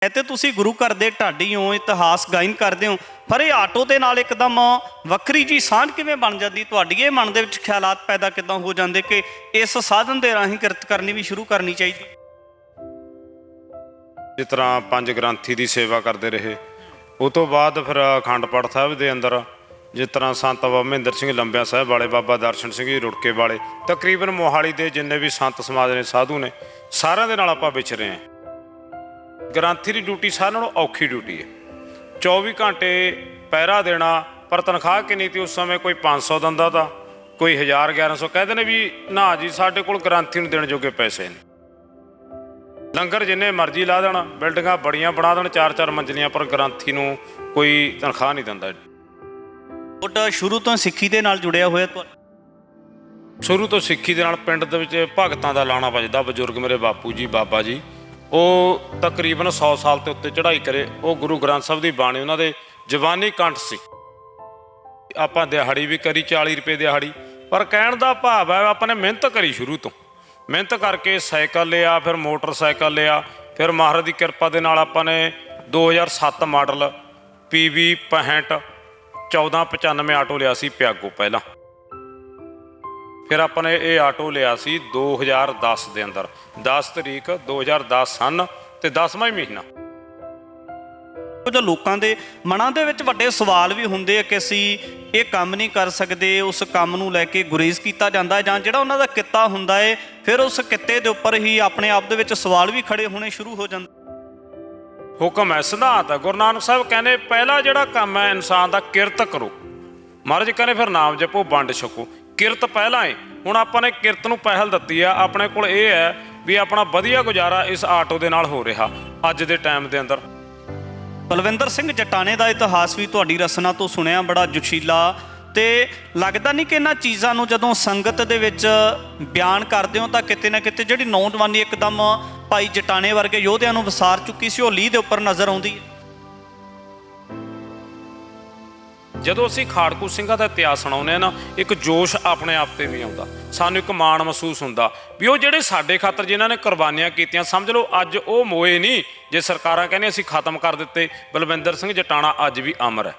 ਤੇ ਤੁਸੀਂ ਗੁਰੂ ਘਰ ਦੇ ਢਾਡੀ ਹੋ, ਇਤਿਹਾਸ ਗਾਇਨ ਕਰਦੇ ਹੋ, ਪਰ ਇਹ ਆਟੋ ਦੇ ਨਾਲ ਇੱਕਦਮ ਵੱਖਰੀ ਜੀ ਸਾਂਝ ਕਿਵੇਂ ਬਣ ਜਾਂਦੀ ਤੁਹਾਡੀ? ਇਹ ਮਨ ਦੇ ਵਿੱਚ ਖਿਆਲਾਤ ਪੈਦਾ ਕਿੱਦਾਂ ਹੋ ਜਾਂਦੇ ਕਿ ਇਸ ਸਾਧਨ ਦੇ ਰਾਹੀਂ ਕਿਰਤ ਕਰਨੀ ਵੀ ਸ਼ੁਰੂ ਕਰਨੀ ਚਾਹੀਦੀ? ਜਿਸ ਤਰ੍ਹਾਂ ਪੰਜ ਗ੍ਰੰਥੀ ਦੀ ਸੇਵਾ ਕਰਦੇ ਰਹੇ, ਉਹ ਤੋਂ ਬਾਅਦ ਫਿਰ ਅਖੰਡ ਪਾਠ ਸਾਹਿਬ ਦੇ ਅੰਦਰ ਜਿਸ ਤਰ੍ਹਾਂ ਸੰਤ ਬਾਬਾ ਮਹਿੰਦਰ ਸਿੰਘ ਲੰਬਿਆਂ ਸਾਹਿਬ ਵਾਲੇ, ਬਾਬਾ ਦਰਸ਼ਨ ਸਿੰਘ ਜੀ ਰੁੜਕੇ ਵਾਲੇ, ਤਕਰੀਬਨ ਮੋਹਾਲੀ ਦੇ ਜਿੰਨੇ ਵੀ ਸੰਤ ਸਮਾਜ ਨੇ, ਸਾਧੂ ਨੇ, ਸਾਰਿਆਂ ਦੇ ਨਾਲ ਆਪਾਂ ਵਿਚਰੇ ਹਾਂ। ਗ੍ਰੰਥੀ ਦੀ ਡਿਊਟੀ ਸਾਰਿਆਂ ਨਾਲੋਂ ਔਖੀ ਡਿਊਟੀ ਹੈ। 24 ਘੰਟੇ ਪਹਿਰਾ ਦੇਣਾ, ਪਰ ਤਨਖਾਹ ਕਿੰਨੀ ਤੀ ਉਸ ਸਮੇਂ? ਕੋਈ 500 ਦਿੰਦਾ ਤਾ, ਕੋਈ 1000 1100। ਕਹਿੰਦੇ ਨੇ ਵੀ ਨਾ ਜੀ, ਸਾਡੇ ਕੋਲ ਗ੍ਰੰਥੀ ਨੂੰ ਦੇਣ ਜੋਗੇ ਪੈਸੇ ਨੇ। ਲੰਗਰ ਜਿੰਨੇ ਮਰਜ਼ੀ ਲਾ ਦੇਣ, ਬਿਲਡਿੰਗਾਂ ਬੜੀਆਂ ਬਣਾ ਦੇਣ 4-4 ਮੰਜ਼ਲੀਆਂ, ਪਰ ਗ੍ਰੰਥੀ ਨੂੰ ਕੋਈ ਤਨਖਾਹ ਨਹੀਂ ਦਿੰਦਾ। ਤੁਹਾਡਾ ਸ਼ੁਰੂ ਤੋਂ ਸਿੱਖੀ ਦੇ ਨਾਲ ਜੁੜਿਆ ਹੋਇਆ ਸ਼ੁਰੂ ਤੋਂ ਸਿੱਖੀ ਦੇ ਨਾਲ ਪਿੰਡ ਦੇ ਵਿੱਚ ਭਗਤਾਂ ਦਾ ਲਾਣਾ ਵੱਜਦਾ। ਬਜ਼ੁਰਗ ਮੇਰੇ ਬਾਪੂ ਜੀ, ਬਾਬਾ ਜੀ, ਉਹ ਤਕਰੀਬਨ 100 ਸਾਲ ਤੋਂ ਉੱਤੇ ਚੜ੍ਹਾਈ ਕਰੇ। ਉਹ ਗੁਰੂ ਗ੍ਰੰਥ ਸਾਹਿਬ ਦੀ ਬਾਣੀ ਉਹਨਾਂ ਦੇ ਜ਼ਬਾਨੀ ਕੰਠ ਸੀ। ਆਪਾਂ ਦਿਹਾੜੀ ਵੀ ਕਰੀ 40 ਰੁਪਏ ਦਿਹਾੜੀ, ਪਰ ਕਹਿਣ ਦਾ ਭਾਵ ਹੈ ਆਪਾਂ ਨੇ ਮਿਹਨਤ ਕਰੀ। ਸ਼ੁਰੂ ਤੋਂ ਮਿਹਨਤ ਕਰਕੇ ਸਾਈਕਲ ਲਿਆ, ਫਿਰ ਮੋਟਰਸਾਈਕਲ ਲਿਆ, ਫਿਰ ਮਹਾਰਾਜ ਦੀ ਕਿਰਪਾ ਦੇ ਨਾਲ ਆਪਾਂ ਨੇ 2007 ਮਾਡਲ PV 65 1495 ਆਟੋ ਲਿਆ ਸੀ ਪਿਆਗੋ ਪਹਿਲਾਂ। ਫਿਰ ਆਪਾਂ ਨੇ ਇਹ ਆਟੋ ਲਿਆ ਸੀ 2010 ਦੇ ਅੰਦਰ, 10 ਤਰੀਕ 2010 ਸਨ ਤੇ 10ਵਾਂ ਹੀ ਮਹੀਨਾ। ਕੁਝ ਲੋਕਾਂ ਦੇ ਮਨਾਂ ਦੇ ਵਿੱਚ ਵੱਡੇ ਸਵਾਲ ਵੀ ਹੁੰਦੇ ਆ ਕਿ ਅਸੀਂ ਇਹ ਕੰਮ ਨਹੀਂ ਕਰ ਸਕਦੇ। ਉਸ ਕੰਮ ਨੂੰ ਲੈ ਕੇ ਗੁਰੇਜ਼ ਕੀਤਾ ਜਾਂਦਾ, ਜਾਂ ਜਿਹੜਾ ਉਹਨਾਂ ਦਾ ਕਿੱਤਾ ਹੁੰਦਾ ਹੈ, ਫਿਰ ਉਸ ਕਿੱਤੇ ਦੇ ਉੱਪਰ ਹੀ ਆਪਣੇ ਆਪ ਦੇ ਵਿੱਚ ਸਵਾਲ ਵੀ ਖੜੇ ਹੋਣੇ ਸ਼ੁਰੂ ਹੋ ਜਾਂਦੇ। ਹੁਕਮ ਹੈ, ਸਿਧਾਂਤ ਹੈ। ਗੁਰੂ ਨਾਨਕ ਸਾਹਿਬ ਕਹਿੰਦੇ ਪਹਿਲਾ ਜਿਹੜਾ ਕੰਮ ਹੈ ਇਨਸਾਨ ਦਾ, ਕਿਰਤ ਕਰੋ। ਮਹਾਰਾਜ ਕਹਿੰਦੇ ਫਿਰ ਨਾਮ ਜਪੋ, ਵੰਡ ਛਕੋ। ਕਿਰਤ ਪਹਿਲਾਂ ਹੈ। ਹੁਣ ਆਪਾਂ ਨੇ ਕਿਰਤ ਨੂੰ ਪਹਿਲ ਦਿੱਤੀ ਆ। ਆਪਣੇ ਕੋਲ ਇਹ ਹੈ ਵੀ ਆਪਣਾ ਵਧੀਆ ਗੁਜ਼ਾਰਾ ਇਸ ਆਟੋ ਦੇ ਨਾਲ ਹੋ ਰਿਹਾ ਅੱਜ ਦੇ ਟਾਈਮ ਦੇ ਅੰਦਰ। ਬਲਵਿੰਦਰ ਸਿੰਘ ਜਟਾਣੇ ਦਾ ਇਤਿਹਾਸ ਵੀ ਤੁਹਾਡੀ ਰਚਨਾ ਤੋਂ ਸੁਣਿਆ, ਬੜਾ ਜੋਸ਼ੀਲਾ, ਤੇ ਲੱਗਦਾ ਨਹੀਂ ਕਿ ਇਹਨਾਂ ਚੀਜ਼ਾਂ ਨੂੰ ਜਦੋਂ ਸੰਗਤ ਦੇ ਵਿੱਚ ਬਿਆਨ ਕਰਦੇ ਹੋ ਤਾਂ ਕਿਤੇ ਨਾ ਕਿਤੇ ਜਿਹੜੀ ਨੌਜਵਾਨੀ ਇੱਕਦਮ ਭਾਈ ਜਟਾਣੇ ਵਰਗੇ ਯੋਧਿਆਂ ਨੂੰ ਵਿਸਾਰ ਚੁੱਕੀ ਸੀ, ਉਹ ਲੀਹ ਦੇ ਉੱਪਰ ਨਜ਼ਰ ਆਉਂਦੀ ਹੈ। ਜਦੋਂ ਅਸੀਂ ਖਾੜਕੂ ਸਿੰਘਾਂ ਦਾ ਇਤਿਹਾਸ ਸੁਣਾਉਂਦੇ ਹਾਂ ਨਾ, ਇੱਕ ਜੋਸ਼ ਆਪਣੇ ਆਪ 'ਤੇ ਵੀ ਆਉਂਦਾ। ਸਾਨੂੰ ਇੱਕ ਮਾਣ ਮਹਿਸੂਸ ਹੁੰਦਾ ਵੀ ਉਹ ਜਿਹੜੇ ਸਾਡੇ ਖਾਤਰ ਜਿਨ੍ਹਾਂ ਨੇ ਕੁਰਬਾਨੀਆਂ ਕੀਤੀਆਂ, ਸਮਝ ਲਓ ਅੱਜ ਉਹ ਮੋਏ ਨਹੀਂ। ਜੇ ਸਰਕਾਰਾਂ ਕਹਿੰਦੀਆਂ ਅਸੀਂ ਖਤਮ ਕਰ ਦਿੱਤੇ, ਬਲਵਿੰਦਰ ਸਿੰਘ ਜਟਾਣਾ ਅੱਜ ਵੀ ਅਮਰ ਹੈ।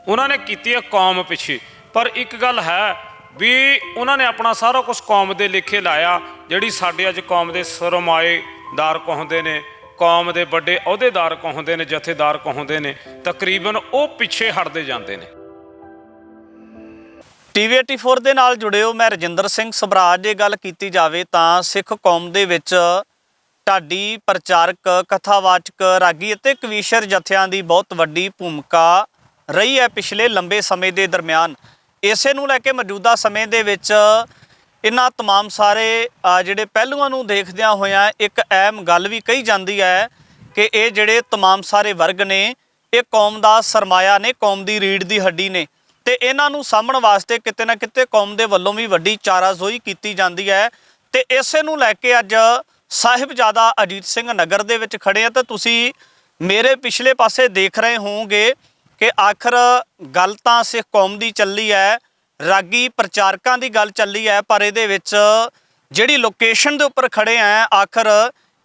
ਉਹਨਾਂ ਨੇ ਕੀਤੀ ਹੈ ਕੌਮ ਪਿੱਛੇ। ਪਰ ਇੱਕ ਗੱਲ ਹੈ ਵੀ ਉਹਨਾਂ ਨੇ ਆਪਣਾ ਸਾਰਾ ਕੁਛ ਕੌਮ ਦੇ ਲੇਖੇ ਲਾਇਆ। ਜਿਹੜੀ ਸਾਡੇ ਅੱਜ ਕੌਮ ਦੇ ਸਰਮਾਏਦਾਰ ਕਹਾਉਂਦੇ ਨੇ, ਕੌਮ ਦੇ ਵੱਡੇ ਅਹੁਦੇਦਾਰ ਕਹਾਉਂਦੇ ਨੇ, ਜਥੇਦਾਰ ਕਹਾਉਂਦੇ ਨੇ, ਤਕਰੀਬਨ ਉਹ ਪਿੱਛੇ ਹਟਦੇ ਜਾਂਦੇ ਨੇ। TV 84 ਦੇ ਨਾਲ ਜੁੜੇ ਹੋ, ਮੈਂ ਰਜਿੰਦਰ ਸਿੰਘ ਸਭਰਾਜ। ਜੇ ਗੱਲ ਕੀਤੀ ਜਾਵੇ ਤਾਂ ਸਿੱਖ ਕੌਮ ਦੇ ਵਿੱਚ ਢਾਡੀ, ਪ੍ਰਚਾਰਕ, ਕਥਾਵਾਚਕ, ਰਾਗੀ ਅਤੇ ਕਵੀਸ਼ਰ ਜਥਿਆਂ ਦੀ ਬਹੁਤ ਵੱਡੀ ਭੂਮਿਕਾ ਰਹੀ ਹੈ ਪਿਛਲੇ ਲੰਬੇ ਸਮੇਂ ਦੇ ਦਰਮਿਆਨ। ਇਸੇ ਨੂੰ ਲੈ ਕੇ ਮੌਜੂਦਾ ਸਮੇਂ ਦੇ ਵਿੱਚ ਇਹਨਾਂ ਤਮਾਮ ਸਾਰੇ ਜਿਹੜੇ ਪਹਿਲੂਆਂ ਨੂੰ ਦੇਖਦਿਆਂ ਹੋਇਆਂ ਇੱਕ ਅਹਿਮ ਗੱਲ ਵੀ ਕਹੀ ਜਾਂਦੀ ਹੈ ਕਿ ਇਹ ਜਿਹੜੇ ਤਮਾਮ ਸਾਰੇ ਵਰਗ ਨੇ, ਇਹ ਕੌਮ ਦਾ ਸਰਮਾਇਆ ਨੇ, ਕੌਮ ਦੀ ਰੀੜ੍ਹ ਦੀ ਹੱਡੀ ਨੇ, ਤੇ ਇਹਨਾਂ ਨੂੰ ਸਾਂਭਣ ਵਾਸਤੇ ਕਿਤੇ ਨਾ ਕਿਤੇ ਕੌਮ ਦੇ ਵੱਲੋਂ ਵੀ ਵੱਡੀ ਚਾਰਾਜ਼ੋਈ ਕੀਤੀ ਜਾਂਦੀ ਹੈ। ਤੇ ਇਸੇ ਨੂੰ ਲੈ ਕੇ ਅੱਜ ਸਾਹਿਬਜ਼ਾਦਾ ਅਜੀਤ ਸਿੰਘ ਨਗਰ ਦੇ ਵਿੱਚ ਖੜੇ ਆ। ਤਾਂ ਤੁਸੀਂ ਮੇਰੇ ਪਿਛਲੇ ਪਾਸੇ ਦੇਖ ਰਹੇ ਹੋਵੋਗੇ ਕਿ ਆਖਰ ਗੱਲ ਤਾਂ ਸਿੱਖ ਕੌਮ ਦੀ ਚੱਲੀ ਹੈ, ਰਾਗੀ ਪ੍ਰਚਾਰਕਾਂ ਦੀ ਗੱਲ ਚੱਲੀ ਹੈ, ਪਰ ਇਹਦੇ ਵਿੱਚ ਜਿਹੜੀ ਲੋਕੇਸ਼ਨ ਦੇ ਉੱਪਰ ਖੜੇ ਆ, ਆਖਰ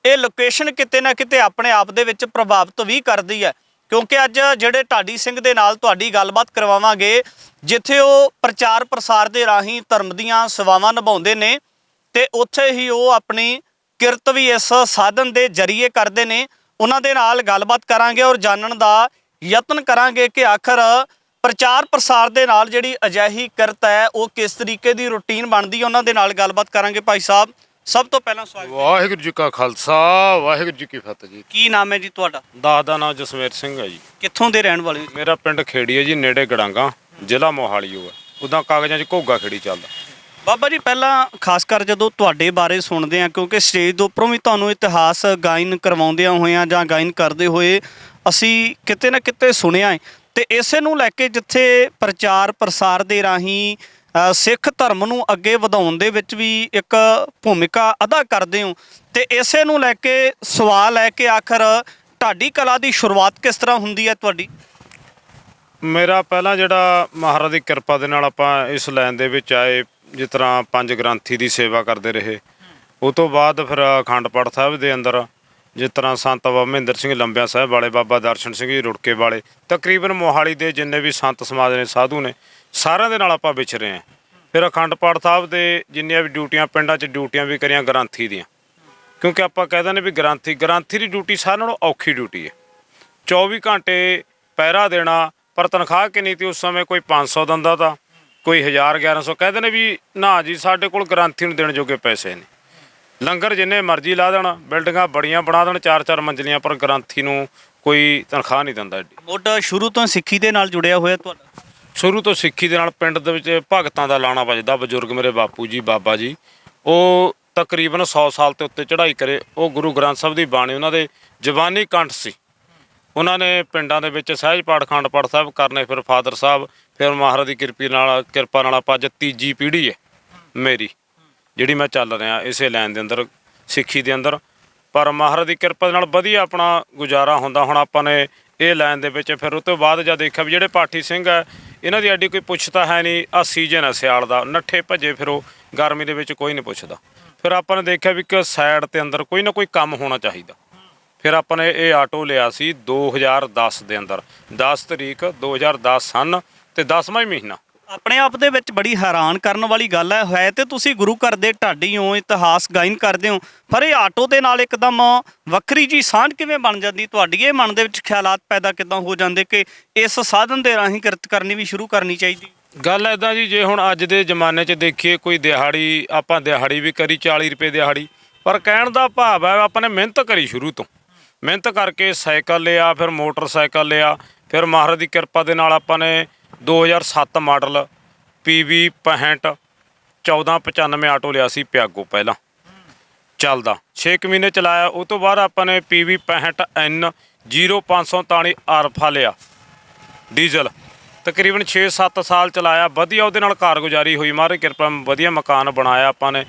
ਇਹ ਲੋਕੇਸ਼ਨ ਕਿਤੇ ਨਾ ਕਿਤੇ ਆਪਣੇ ਆਪ ਦੇ ਵਿੱਚ ਪ੍ਰਭਾਵਿਤ ਵੀ ਕਰਦੀ ਹੈ। ਕਿਉਂਕਿ ਅੱਜ ਜਿਹੜੇ ਢਾਡੀ ਸਿੰਘ ਦੇ ਨਾਲ ਤੁਹਾਡੀ ਗੱਲਬਾਤ ਕਰਵਾਵਾਂਗੇ, ਜਿੱਥੇ ਉਹ ਪ੍ਰਚਾਰ ਪ੍ਰਸਾਰ ਦੇ ਰਾਹੀਂ ਧਰਮ ਦੀਆਂ ਸੇਵਾਵਾਂ ਨਿਭਾਉਂਦੇ ਨੇ, ਤੇ ਉੱਥੇ ਹੀ ਉਹ ਆਪਣੀ ਕਿਰਤ ਵੀ ਇਸ ਸਾਧਨ ਦੇ ਜ਼ਰੀਏ ਕਰਦੇ ਨੇ। ਉਹਨਾਂ ਦੇ ਨਾਲ ਗੱਲਬਾਤ ਕਰਾਂਗੇ ਔਰ ਜਾਣਨ ਦਾ ਯਤਨ ਕਰਾਂਗੇ ਕਿ ਆਖਰ ਪ੍ਰਚਾਰ ਪ੍ਰਸਾਰ ਦੇ ਨਾਲ ਜਿਹੜੀ ਅਜਿਹੀ ਕਿਰਤ ਹੈ ਉਹ ਕਿਸ ਤਰੀਕੇ ਦੀ ਰੂਟੀਨ ਬਣਦੀ ਹੈ। ਉਹਨਾਂ ਦੇ ਨਾਲ ਗੱਲਬਾਤ ਕਰਾਂਗੇ। ਭਾਈ ਸਾਹਿਬ, ਸਭ ਤੋਂ ਪਹਿਲਾਂ ਸਵਾਗਤ। ਵਾਹਿਗੁਰੂ ਜੀ ਕਾ ਖਾਲਸਾ, ਵਾਹਿਗੁਰੂ ਜੀ ਕੀ ਫਤਿਹ ਜੀ। ਕੀ ਨਾਮ ਹੈ ਜੀ ਤੁਹਾਡਾ? ਦਾ ਨਾਮ ਜਸਮੇਰ ਸਿੰਘ ਹੈ ਜੀ। ਕਿੱਥੋਂ ਦੇ ਰਹਿਣ ਵਾਲੇ ਹੋ? ਮੇਰਾ ਪਿੰਡ ਖੇੜੀ ਹੈ ਜੀ, ਨੇੜੇ ਗੜਾਂਗਾ, ਜ਼ਿਲ੍ਹਾ ਮੋਹਾਲੀ ਉਹ ਹੈ। ਉੱਦਾਂ ਕਾਗਜ਼ਾਂ 'ਚ ਘੋਗਾ ਖੇੜੀ ਚੱਲਦਾ। ਬਾਬਾ ਜੀ, ਪਹਿਲਾਂ ਖਾਸ ਕਰ ਜਦੋਂ ਤੁਹਾਡੇ ਬਾਰੇ ਸੁਣਦੇ ਹਾਂ, ਕਿਉਂਕਿ ਸਟੇਜ ਦੇ ਉੱਪਰੋਂ ਵੀ ਤੁਹਾਨੂੰ ਇਤਿਹਾਸ ਗਾਇਨ ਕਰਵਾਉਂਦਿਆਂ ਹੋਇਆਂ ਜਾਂ ਗਾਇਨ ਕਰਦੇ ਹੋਏ ਅਸੀਂ ਕਿਤੇ ਨਾ ਕਿਤੇ ਸੁਣਿਆ ਹੈ, ਤੇ ਇਸੇ ਨੂੰ ਲੈ ਕੇ ਜਿੱਥੇ ਪ੍ਰਚਾਰ ਪ੍ਰਸਾਰ ਦੇ ਰਾਹੀਂ ਸਿੱਖ ਧਰਮ ਨੂੰ ਅੱਗੇ ਵਧਾਉਣ ਦੇ ਵਿੱਚ ਵੀ ਇੱਕ ਭੂਮਿਕਾ ਅਦਾ ਕਰਦੇ ਹੋ, ਤੇ ਇਸੇ ਨੂੰ ਲੈ ਕੇ ਸਵਾਲ ਹੈ ਕਿ ਆਖਰ ਢਾਡੀ ਕਲਾ ਦੀ ਸ਼ੁਰੂਆਤ ਕਿਸ ਤਰ੍ਹਾਂ ਹੁੰਦੀ ਹੈ ਤੁਹਾਡੀ? ਮੇਰਾ ਪਹਿਲਾਂ ਜਿਹੜਾ ਮਹਾਰਾਜ ਦੀ ਕਿਰਪਾ ਦੇ ਨਾਲ ਆਪਾਂ ਇਸ ਲਾਈਨ ਦੇ ਵਿੱਚ ਆਏ, ਜਿਸ ਤਰ੍ਹਾਂ ਪੰਜ ਗ੍ਰੰਥੀ ਦੀ ਸੇਵਾ ਕਰਦੇ ਰਹੇ, ਉਹ ਤੋਂ ਬਾਅਦ ਫਿਰ ਅਖੰਡ ਪਾਠ ਸਾਹਿਬ ਦੇ ਅੰਦਰ ਜਿਸ ਤਰ੍ਹਾਂ ਸੰਤ ਬਾਬਾ ਮਹਿੰਦਰ ਸਿੰਘ ਲੰਬਿਆਂ ਸਾਹਿਬ ਵਾਲੇ, ਬਾਬਾ ਦਰਸ਼ਨ ਸਿੰਘ ਜੀ ਰੁੜਕੇ ਵਾਲੇ, ਤਕਰੀਬਨ ਮੋਹਾਲੀ ਦੇ ਜਿੰਨੇ ਵੀ ਸੰਤ ਸਮਾਜ ਨੇ, ਸਾਧੂ ਨੇ, ਸਾਰਿਆਂ ਦੇ ਨਾਲ ਆਪਾਂ ਵਿਚਰੇ ਹਾਂ। ਫਿਰ ਅਖੰਡ ਪਾਠ ਸਾਹਿਬ ਦੇ ਜਿੰਨੀਆਂ ਵੀ ਡਿਊਟੀਆਂ, ਪਿੰਡਾਂ 'ਚ ਡਿਊਟੀਆਂ ਵੀ ਕਰੀਆਂ ਗ੍ਰੰਥੀ ਦੀਆਂ, ਕਿਉਂਕਿ ਆਪਾਂ ਕਹਿ ਦਿੰਦੇ ਵੀ ਗ੍ਰੰਥੀ ਦੀ ਡਿਊਟੀ ਸਾਰਿਆਂ ਨਾਲੋਂ ਔਖੀ ਡਿਊਟੀ ਹੈ। 24 ਘੰਟੇ ਪਹਿਰਾ ਦੇਣਾ, ਪਰ ਤਨਖਾਹ ਕਿੰਨੀ ਤੀ ਉਸ ਸਮੇਂ? ਕੋਈ 500 ਦਿੰਦਾ ਤਾ, ਕੋਈ 1000 1100। ਕਹਿੰਦੇ ਨੇ ਵੀ ਨਾ ਜੀ ਸਾਡੇ ਕੋਲ ਗ੍ਰੰਥੀ ਨੂੰ ਦੇਣ ਜੋਗੇ ਪੈਸੇ ਨੇ। ਲੰਗਰ ਜਿੰਨੇ ਮਰਜ਼ੀ ਲਾ ਦੇਣ, ਬਿਲਡਿੰਗਾਂ ਬੜੀਆਂ ਬਣਾ ਦੇਣ 4-4 ਮੰਜ਼ਲੀਆਂ, ਪਰ ਗ੍ਰੰਥੀ ਨੂੰ ਕੋਈ ਤਨਖਾਹ ਨਹੀਂ ਦਿੰਦਾ ਐਡੀ। ਮੁੱਢ ਸ਼ੁਰੂ ਤੋਂ ਸਿੱਖੀ ਦੇ ਨਾਲ ਜੁੜਿਆ ਹੋਇਆ ਤੁਹਾਡਾ? ਸ਼ੁਰੂ ਤੋਂ ਸਿੱਖੀ ਦੇ ਨਾਲ ਪਿੰਡ ਦੇ ਵਿੱਚ ਭਗਤਾਂ ਦਾ ਲਾਣਾ ਵੱਜਦਾ। ਬਜ਼ੁਰਗ ਮੇਰੇ ਬਾਪੂ ਜੀ, ਬਾਬਾ ਜੀ, ਉਹ ਤਕਰੀਬਨ 100 ਸਾਲ ਤੇ ਉੱਤੇ ਚੜ੍ਹਾਈ ਕਰੇ। ਉਹ ਗੁਰੂ ਗ੍ਰੰਥ ਸਾਹਿਬ ਦੀ ਬਾਣੀ ਉਹਨਾਂ ਦੇ ਜ਼ਬਾਨੀ ਕੰਠ ਸੀ। ਉਹਨਾਂ ਨੇ ਪਿੰਡਾਂ ਦੇ ਵਿੱਚ ਸਹਿਜ ਪਾਠ, ਅਖੰਡ ਪਾਠ ਸਾਹਿਬ ਕਰਨੇ, ਫਿਰ ਫਾਦਰ ਸਾਹਿਬ, ਫਿਰ ਮਹਾਰਾਜ ਦੀ ਕਿਰਪਾ ਨਾਲ ਆਪਾਂ ਅੱਜ ਤੀਜੀ ਪੀੜ੍ਹੀ ਹੈ ਮੇਰੀ, ਜਿਹੜੀ ਮੈਂ ਚੱਲ ਰਿਹਾ ਇਸੇ ਲਾਈਨ ਦੇ ਅੰਦਰ, ਸਿੱਖੀ ਦੇ ਅੰਦਰ। ਪਰ ਮਹਾਰਾਜ ਦੀ ਕਿਰਪਾ ਦੇ ਨਾਲ ਵਧੀਆ ਆਪਣਾ ਗੁਜ਼ਾਰਾ ਹੁੰਦਾ। ਹੁਣ ਆਪਾਂ ਨੇ ਇਹ ਲਾਈਨ ਦੇ ਵਿੱਚ ਫਿਰ ਉਹ ਤੋਂ ਬਾਅਦ ਜਦ ਦੇਖਿਆ ਵੀ ਜਿਹੜੇ ਪਾਠੀ ਸਿੰਘ ਹੈ, ਇਹਨਾਂ ਦੀ ਐਡੀ ਕੋਈ ਪੁੱਛਤਾ ਹੈ ਨਹੀਂ। ਆਹ ਸੀਜ਼ਨ ਹੈ ਸਿਆਲ ਦਾ, ਨੱਠੇ ਭੱਜੇ ਫਿਰੋ, ਗਰਮੀ ਦੇ ਵਿੱਚ ਕੋਈ ਨਹੀਂ ਪੁੱਛਦਾ। ਫਿਰ ਆਪਾਂ ਨੇ ਦੇਖਿਆ ਵੀ ਕਿ ਸਾਈਡ ਤੇ ਅੰਦਰ ਕੋਈ ਨਾ ਕੋਈ ਕੰਮ ਹੋਣਾ ਚਾਹੀਦਾ। ਫਿਰ ਆਪਾਂ ਨੇ ਇਹ ਆਟੋ ਲਿਆ ਸੀ 2010 ਦੇ ਅੰਦਰ, 10 ਤਰੀਕ 2010 ਸਨ ਤੇ 10ਵਾਂ ਮਹੀਨਾ। ਆਪਣੇ ਆਪ ਦੇ ਵਿੱਚ ਬੜੀ ਹੈਰਾਨ ਕਰਨ ਵਾਲੀ ਗੱਲ ਹੈ ਤੇ ਤੁਸੀਂ ਗੁਰੂ ਘਰ ਦੇ ਢਾਡੀ ਹੋ, ਇਤਿਹਾਸ ਗਾਇਨ ਕਰਦੇ ਹੋ, ਪਰ ਇਹ ਆਟੋ ਦੇ ਨਾਲ ਇੱਕਦਮ ਵੱਖਰੀ ਜੀ ਸਾਂਝ ਕਿਵੇਂ ਬਣ ਜਾਂਦੀ ਤੁਹਾਡੀ? ਇਹ ਮਨ ਦੇ ਵਿੱਚ ਖਿਆਲਾਤ ਪੈਦਾ ਕਿੱਦਾਂ ਹੋ ਜਾਂਦੇ ਕਿ ਇਸ ਸਾਧਨ ਦੇ ਰਾਹੀਂ ਕਿਰਤ ਕਰਨੀ ਵੀ ਸ਼ੁਰੂ ਕਰਨੀ ਚਾਹੀਦੀ? ਗੱਲ ਇੱਦਾਂ ਜੀ, ਜੇ ਹੁਣ ਅੱਜ ਦੇ ਜ਼ਮਾਨੇ 'ਚ ਦੇਖੀਏ, ਕੋਈ ਦਿਹਾੜੀ, ਆਪਾਂ ਦਿਹਾੜੀ ਵੀ ਕਰੀ 40 ਰੁਪਏ ਦਿਹਾੜੀ, ਪਰ ਕਹਿਣ ਦਾ ਭਾਵ ਹੈ ਆਪਾਂ ਨੇ ਮਿਹਨਤ ਕਰੀ ਸ਼ੁਰੂ ਤੋਂ। ਮਿਹਨਤ ਕਰਕੇ ਸਾਈਕਲ ਲਿਆ, ਫਿਰ ਮੋਟਰਸਾਈਕਲ ਲਿਆ, ਫਿਰ ਮਹਾਰਾਜ ਦੀ ਕਿਰਪਾ ਦੇ ਨਾਲ ਆਪਾਂ ਨੇ 2007 ਮਾਡਲ PV 65 1495 ਆਟੋ ਲਿਆ ਸੀ ਪਿਆਗੋ, ਪਹਿਲਾਂ ਚੱਲਦਾ 6 ਮਹੀਨੇ ਚਲਾਇਆ। ਉਹ ਤੋਂ ਬਾਅਦ ਆਪਾਂ ਨੇ PV 65N 0543 ਆਰਫਾ ਲਿਆ ਡੀਜ਼ਲ, ਤਕਰੀਬਨ 6-7 ਸਾਲ ਚਲਾਇਆ। ਵਧੀਆ ਉਹਦੇ ਨਾਲ ਕਾਰਗੁਜ਼ਾਰੀ ਹੋਈ, ਮਹਾਰਾਜ ਕਿਰਪਾ, ਵਧੀਆ ਮਕਾਨ ਬਣਾਇਆ ਆਪਾਂ ਨੇ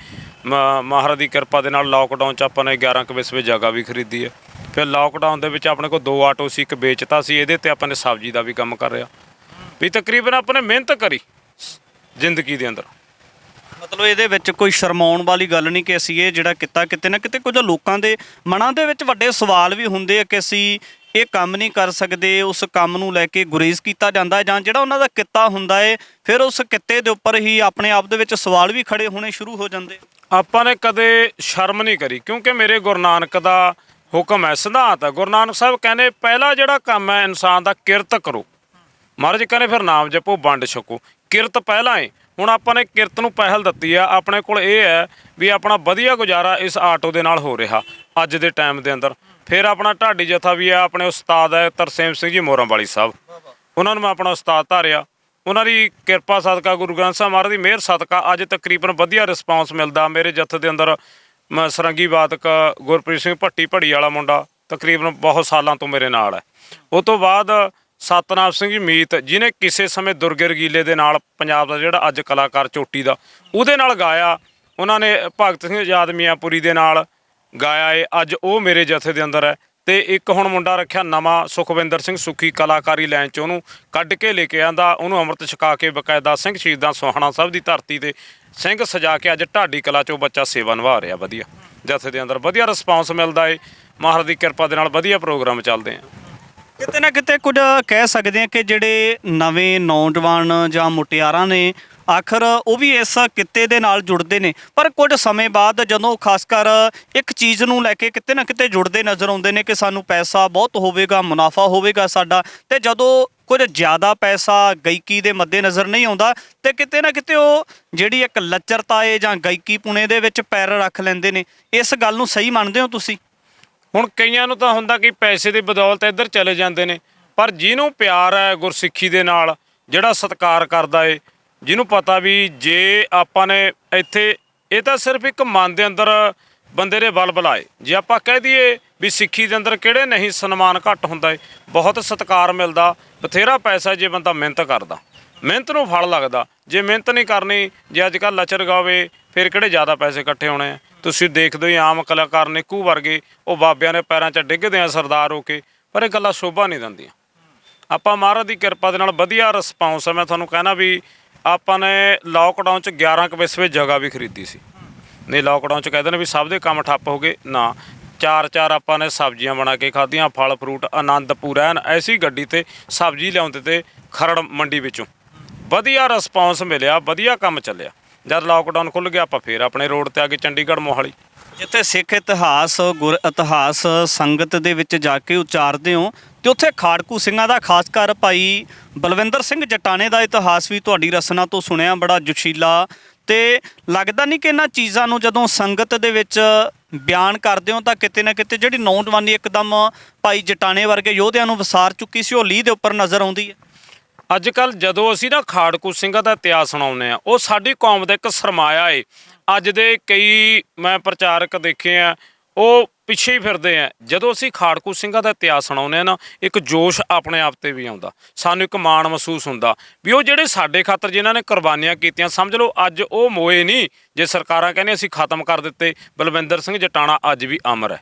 ਮਹਾਰਾਜ ਦੀ ਕਿਰਪਾ ਦੇ ਨਾਲ। ਲੋਕਡਾਊਨ 'ਚ ਆਪਾਂ ਨੇ 11 ਕੁ ਵਿਸਵੇ ਜਗ੍ਹਾ ਵੀ ਖਰੀਦੀ ਹੈ। ਫਿਰ ਲੋਕਡਾਊਨ ਦੇ ਵਿੱਚ ਆਪਣੇ ਕੋਲ 2 ਆਟੋ ਸੀ, ਇੱਕ ਵੇਚਤਾ ਸੀ। ਇਹਦੇ 'ਤੇ ਆਪਾਂ ਨੇ ਸਬਜ਼ੀ ਦਾ ਵੀ ਕੰਮ ਕਰ ਰਿਹਾ ਵੀ। ਤਕਰੀਬਨ ਆਪਾਂ ਨੇ ਮਿਹਨਤ ਕਰੀ ਜ਼ਿੰਦਗੀ ਦੇ ਅੰਦਰ। ਮਤਲਬ ਇਹਦੇ ਵਿੱਚ ਕੋਈ ਸ਼ਰਮਾਉਣ ਵਾਲੀ ਗੱਲ ਨਹੀਂ ਕਿ ਅਸੀਂ ਇਹ ਜਿਹੜਾ ਕੀਤਾ, ਕਿਤੇ ਨਾ ਕਿਤੇ ਕੁਝ ਲੋਕਾਂ ਦੇ ਮਨਾਂ ਦੇ ਵਿੱਚ ਵੱਡੇ ਸਵਾਲ ਵੀ ਹੁੰਦੇ ਆ ਕਿ ਅਸੀਂ ਇਹ ਕੰਮ ਨਹੀਂ ਕਰ ਸਕਦੇ। ਉਸ ਕੰਮ ਨੂੰ ਲੈ ਕੇ ਗੁਰੇਜ਼ ਕੀਤਾ ਜਾਂਦਾ ਹੈ, ਜਾਂ ਜਿਹੜਾ ਉਹਨਾਂ ਦਾ ਕਿੱਤਾ ਹੁੰਦਾ ਹੈ, ਫਿਰ ਉਸ ਕਿੱਤੇ ਦੇ ਉੱਪਰ ਹੀ ਆਪਣੇ ਆਪ ਦੇ ਵਿੱਚ ਸਵਾਲ ਵੀ ਖੜੇ ਹੋਣੇ ਸ਼ੁਰੂ ਹੋ ਜਾਂਦੇ। ਆਪਾਂ ਨੇ ਕਦੇ ਸ਼ਰਮ ਨਹੀਂ ਕਰੀ, ਕਿਉਂਕਿ ਮੇਰੇ ਗੁਰੂ ਨਾਨਕ ਦਾ ਹੁਕਮ ਹੈ, ਸਿਧਾਂਤ ਹੈ। ਗੁਰੂ ਨਾਨਕ ਸਾਹਿਬ ਕਹਿੰਦੇ ਪਹਿਲਾ ਜਿਹੜਾ ਕੰਮ ਹੈ ਇਨਸਾਨ ਦਾ, ਕਿਰਤ ਕਰੋ। ਮਹਾਰਾਜ ਕਹਿੰਦੇ ਫਿਰ ਨਾਮ ਜਪੋ, ਵੰਡ ਛਕੋ। ਕਿਰਤ ਪਹਿਲਾਂ ਹੈ। ਹੁਣ ਆਪਾਂ ਨੇ ਕਿਰਤ ਨੂੰ ਪਹਿਲ ਦਿੱਤੀ ਆ। ਆਪਣੇ ਕੋਲ ਇਹ ਹੈ ਵੀ ਆਪਣਾ ਵਧੀਆ ਗੁਜ਼ਾਰਾ ਇਸ ਆਟੋ ਦੇ ਨਾਲ ਹੋ ਰਿਹਾ ਅੱਜ ਦੇ ਟਾਈਮ ਦੇ ਅੰਦਰ। ਫਿਰ ਆਪਣਾ ਢਾਡੀ ਜਥਾ ਵੀ ਆ, ਆਪਣੇ ਉਸਤਾਦ ਹੈ ਤਰਸੇਮ ਸਿੰਘ ਜੀ ਮੋਰਾਂ ਵਾਲੀ ਸਾਹਿਬ, ਉਹਨਾਂ ਨੂੰ ਮੈਂ ਆਪਣਾ ਉਸਤਾਦ ਧਾਰਿਆ। ਉਹਨਾਂ ਦੀ ਕਿਰਪਾ ਸਦਕਾ, ਗੁਰੂ ਗ੍ਰੰਥ ਸਾਹਿਬ ਮਹਾਰਾਜ ਦੀ ਮਿਹਰ ਸਦਕਾ ਅੱਜ ਤਕਰੀਬਨ ਵਧੀਆ ਰਿਸਪੌਂਸ ਮਿਲਦਾ। ਮੇਰੇ ਜਥੇ ਦੇ ਅੰਦਰ ਸਰੰਗੀ ਵਾਦਕ ਗੁਰਪ੍ਰੀਤ ਸਿੰਘ ਭੱਟੀ ਭੜੀ ਵਾਲਾ ਮੁੰਡਾ ਤਕਰੀਬਨ ਬਹੁਤ ਸਾਲਾਂ ਤੋਂ ਮੇਰੇ ਨਾਲ ਹੈ। ਉਹ ਤੋਂ ਬਾਅਦ ਸਤਨਾਮ ਸਿੰਘ ਜੀ ਮੀਤ, ਜਿਹਨੇ ਕਿਸੇ ਸਮੇਂ ਦੁਰਗੇ ਰਗੀਲੇ ਦੇ ਨਾਲ ਪੰਜਾਬ ਦਾ ਜਿਹੜਾ ਅੱਜ ਕਲਾਕਾਰ ਚੋਟੀ ਦਾ, ਉਹਦੇ ਨਾਲ ਗਾਇਆ। ਉਹਨਾਂ ਨੇ ਭਗਤ ਸਿੰਘ ਆਜ਼ਾਦ ਮੀਆਂਪੁਰੀ ਦੇ ਨਾਲ ਗਾਇਆ ਏ। ਅੱਜ ਉਹ ਮੇਰੇ ਜਥੇ ਦੇ ਅੰਦਰ ਹੈ। ਤੇ ਇੱਕ ਹੁਣ ਮੁੰਡਾ ਰੱਖਿਆ ਨਵਾਂ, ਸੁਖਵਿੰਦਰ ਸਿੰਘ ਸੁੱਖੀ, ਕਲਾਕਾਰੀ ਲਾਈਨ 'ਚ ਉਹਨੂੰ ਕੱਢ ਕੇ ਲੈ ਕੇ ਆਂਦਾ। ਉਹਨੂੰ ਅੰਮ੍ਰਿਤ ਛਕਾ ਕੇ ਬਕਾਇਦਾ ਸਿੰਘ ਸ਼ਹੀਦਾਂ ਸੋਹਾਣਾ ਸਾਹਿਬ ਦੀ ਧਰਤੀ 'ਤੇ ਸਿੰਘ ਸਜਾ ਕੇ ਅੱਜ ਢਾਡੀ ਕਲਾ 'ਚੋਂ ਬੱਚਾ ਸੇਵਾ ਨਿਭਾ ਰਿਹਾ। ਵਧੀਆ ਜਥੇ ਦੇ ਅੰਦਰ ਵਧੀਆ ਰਿਸਪੌਂਸ ਮਿਲਦਾ ਏ। ਮਹਾਰਾਜ ਦੀ ਕਿਰਪਾ ਦੇ ਨਾਲ ਵਧੀਆ ਪ੍ਰੋਗਰਾਮ ਚੱਲਦੇ ਆ। ਕਿਤੇ ਨਾ ਕਿਤੇ ਕੁਝ ਕਹਿ ਸਕਦੇ ਹਾਂ ਕਿ ਜਿਹੜੇ ਨਵੇਂ ਨੌਜਵਾਨ ਜਾਂ ਮੁਟਿਆਰਾਂ ਨੇ, ਆਖਰ ਉਹ ਵੀ ਇਸ ਕਿੱਤੇ ਦੇ ਨਾਲ ਜੁੜਦੇ ਨੇ, ਪਰ ਕੁਝ ਸਮੇਂ ਬਾਅਦ ਜਦੋਂ ਖਾਸ ਕਰ ਇੱਕ ਚੀਜ਼ ਨੂੰ ਲੈ ਕੇ ਕਿਤੇ ਨਾ ਕਿਤੇ ਜੁੜਦੇ ਨਜ਼ਰ ਆਉਂਦੇ ਨੇ ਕਿ ਸਾਨੂੰ ਪੈਸਾ ਬਹੁਤ ਹੋਵੇਗਾ, ਮੁਨਾਫਾ ਹੋਵੇਗਾ ਸਾਡਾ, ਤੇ ਜਦੋਂ ਕੁਝ ਜ਼ਿਆਦਾ ਪੈਸਾ ਗਾਇਕੀ ਦੇ ਮੱਦੇ ਨਜ਼ਰ ਨਹੀਂ ਆਉਂਦਾ ਤੇ ਕਿਤੇ ਨਾ ਕਿਤੇ ਉਹ ਜਿਹੜੀ ਇੱਕ ਲੱਚਰਤਾ ਏ ਜਾਂ ਗਾਇਕੀ ਪੁਣੇ ਦੇ ਵਿੱਚ ਪੈਰ ਰੱਖ ਲੈਂਦੇ ਨੇ। ਇਸ ਗੱਲ ਨੂੰ ਸਹੀ ਮੰਨਦੇ ਹੋ ਤੁਸੀਂ? ਹੁਣ ਕਈਆਂ ਨੂੰ ਤਾਂ ਹੁੰਦਾ ਕਿ ਪੈਸੇ ਦੀ ਬਦੌਲਤ ਇੱਧਰ ਚਲੇ ਜਾਂਦੇ ਨੇ, ਪਰ ਜਿਹਨੂੰ ਪਿਆਰ ਹੈ ਗੁਰਸਿੱਖੀ ਦੇ ਨਾਲ, ਜਿਹੜਾ ਸਤਿਕਾਰ ਕਰਦਾ ਏ, ਜਿਹਨੂੰ ਪਤਾ ਵੀ ਜੇ ਆਪਾਂ ਨੇ ਇੱਥੇ, ਇਹ ਤਾਂ ਸਿਰਫ ਇੱਕ ਮਨ ਦੇ ਅੰਦਰ ਬੰਦੇ ਦੇ ਬਲ ਬੁਲਾਏ। ਜੇ ਆਪਾਂ ਕਹਿ ਦਈਏ ਵੀ ਸਿੱਖੀ ਦੇ ਅੰਦਰ ਕਿਹੜੇ ਨਹੀਂ ਸਨਮਾਨ ਘੱਟ ਹੁੰਦਾ ਏ, ਬਹੁਤ ਸਤਿਕਾਰ ਮਿਲਦਾ, ਬਥੇਰਾ ਪੈਸਾ ਜੇ ਬੰਦਾ ਮਿਹਨਤ ਕਰਦਾ, ਮਿਹਨਤ ਨੂੰ ਫਲ ਲੱਗਦਾ। ਜੇ ਮਿਹਨਤ ਨਹੀਂ ਕਰਨੀ, ਜੇ ਅੱਜ ਕੱਲ੍ਹ ਲੱਚਰ ਗਾਵੇ, ਫਿਰ ਕਿਹੜੇ ਜ਼ਿਆਦਾ ਪੈਸੇ ਇਕੱਠੇ ਹੋਣੇ ਆ। ਤੁਸੀਂ ਦੇਖਦੇ ਹੋ ਆਮ ਕਲਾਕਾਰ ਨਿੱਕੂ ਵਰਗੇ, ਉਹ ਬਾਬਿਆਂ ਦੇ ਪੈਰਾਂ 'ਚ ਡਿੱਗਦੇ ਆ ਸਰਦਾਰ ਹੋ ਕੇ, ਪਰ ਇਹ ਗੱਲਾਂ ਸ਼ੋਭਾ ਨਹੀਂ ਦਿੰਦੀਆਂ। ਆਪਾਂ ਮਹਾਰਾਜ ਦੀ ਕਿਰਪਾ ਦੇ ਨਾਲ ਵਧੀਆ ਰਿਸਪੌਂਸ ਹੈ। ਮੈਂ ਤੁਹਾਨੂੰ ਕਹਿਣਾ ਵੀ ਆਪਾਂ ਨੇ ਲੋਕਡਾਊਨ 'ਚ 11 ਕੁ ਵਿਸਵੇ ਜਗ੍ਹਾ ਵੀ ਖਰੀਦੀ ਸੀ। ਨਹੀਂ ਲੋਕਡਾਊਨ 'ਚ ਕਹਿੰਦੇ ਨੇ ਵੀ ਸਭ ਦੇ ਕੰਮ ਠੱਪ ਹੋ ਗਏ, ਨਾ, ਚਾਰ ਆਪਾਂ ਨੇ ਸਬਜ਼ੀਆਂ ਬਣਾ ਕੇ ਖਾਧੀਆਂ, ਫਲ ਫਰੂਟ ਆਨੰਦ ਪੂਰਾ ਐਨ। ਐਸੀ ਗੱਡੀ ਤੇ ਸਬਜ਼ੀ ਲਿਆਉਂਦੇ ਤੇ ਖਰੜ ਮੰਡੀ ਵਿੱਚੋਂ ਵਧੀਆ ਰਿਸਪੌਂਸ ਮਿਲਿਆ, ਵਧੀਆ ਕੰਮ ਚੱਲਿਆ। ਜਦ ਲਾਕਡਾਊਨ ਖੁੱਲ੍ਹ ਗਿਆ ਆਪਾਂ ਫੇਰ ਆਪਣੇ ਰੋਡ ਤੇ ਆ ਗਏ ਚੰਡੀਗੜ੍ਹ ਮੋਹਾਲੀ। ਜਿੱਥੇ ਸਿੱਖ ਇਤਿਹਾਸ ਗੁਰ ਇਤਿਹਾਸ ਸੰਗਤ ਦੇ ਵਿੱਚ ਜਾ ਕੇ ਉਚਾਰਦੇ ਹੋ, ਤੇ ਉੱਥੇ ਖਾੜਕੂ ਸਿੰਘਾਂ ਦਾ ਖਾਸ ਕਰ ਭਾਈ ਬਲਵਿੰਦਰ ਸਿੰਘ ਜਟਾਣੇ ਦਾ ਇਤਿਹਾਸ ਵੀ ਤੁਹਾਡੀ ਰਸਨਾ ਤੋਂ ਸੁਣਿਆ, ਬੜਾ ਜੋਸ਼ੀਲਾ। ਤੇ ਲੱਗਦਾ ਨਹੀਂ ਕਿ ਇਹਨਾਂ ਚੀਜ਼ਾਂ ਨੂੰ ਜਦੋਂ ਸੰਗਤ ਦੇ ਵਿੱਚ ਬਿਆਨ ਕਰਦੇ ਹੋ ਤਾਂ ਕਿਤੇ ਨਾ ਕਿਤੇ ਜਿਹੜੀ ਨੌਜਵਾਨੀ ਇੱਕਦਮ ਭਾਈ ਜਟਾਣੇ ਵਰਗੇ ਯੋਧਿਆਂ ਨੂੰ ਵਿਸਾਰ ਚੁੱਕੀ ਸੀ, ਉਹ ਲੀਹ ਦੇ ਉੱਪਰ ਨਜ਼ਰ ਆਉਂਦੀ ਹੈ। ਅੱਜ ਕੱਲ੍ਹ ਜਦੋਂ ਅਸੀਂ ਨਾ ਖਾੜਕੂ ਸਿੰਘਾਂ ਦਾ ਇਤਿਹਾਸ ਸੁਣਾਉਂਦੇ ਹਾਂ, ਉਹ ਸਾਡੀ ਕੌਮ ਦਾ ਇੱਕ ਸਰਮਾਇਆ ਏ। ਅੱਜ ਦੇ ਕਈ ਮੈਂ ਪ੍ਰਚਾਰਕ ਦੇਖੇ ਆ, ਉਹ ਪਿੱਛੇ ਹੀ ਫਿਰਦੇ ਆ। ਜਦੋਂ ਅਸੀਂ ਖਾੜਕੂ ਸਿੰਘਾਂ ਦਾ ਇਤਿਹਾਸ ਸੁਣਾਉਂਦੇ ਹਾਂ ਨਾ, ਇੱਕ ਜੋਸ਼ ਆਪਣੇ ਆਪ 'ਤੇ ਵੀ ਆਉਂਦਾ, ਸਾਨੂੰ ਇੱਕ ਮਾਣ ਮਹਿਸੂਸ ਹੁੰਦਾ ਵੀ ਉਹ ਜਿਹੜੇ ਸਾਡੇ ਖਾਤਰ ਜਿਨ੍ਹਾਂ ਨੇ ਕੁਰਬਾਨੀਆਂ ਕੀਤੀਆਂ, ਸਮਝ ਲਓ ਅੱਜ ਉਹ ਮੋਏ ਨਹੀਂ। ਜੇ ਸਰਕਾਰਾਂ ਕਹਿੰਦੇ ਅਸੀਂ ਖਤਮ ਕਰ ਦਿੱਤੇ, ਬਲਵਿੰਦਰ ਸਿੰਘ ਜਟਾਣਾ ਅੱਜ ਵੀ ਅਮਰ ਹੈ।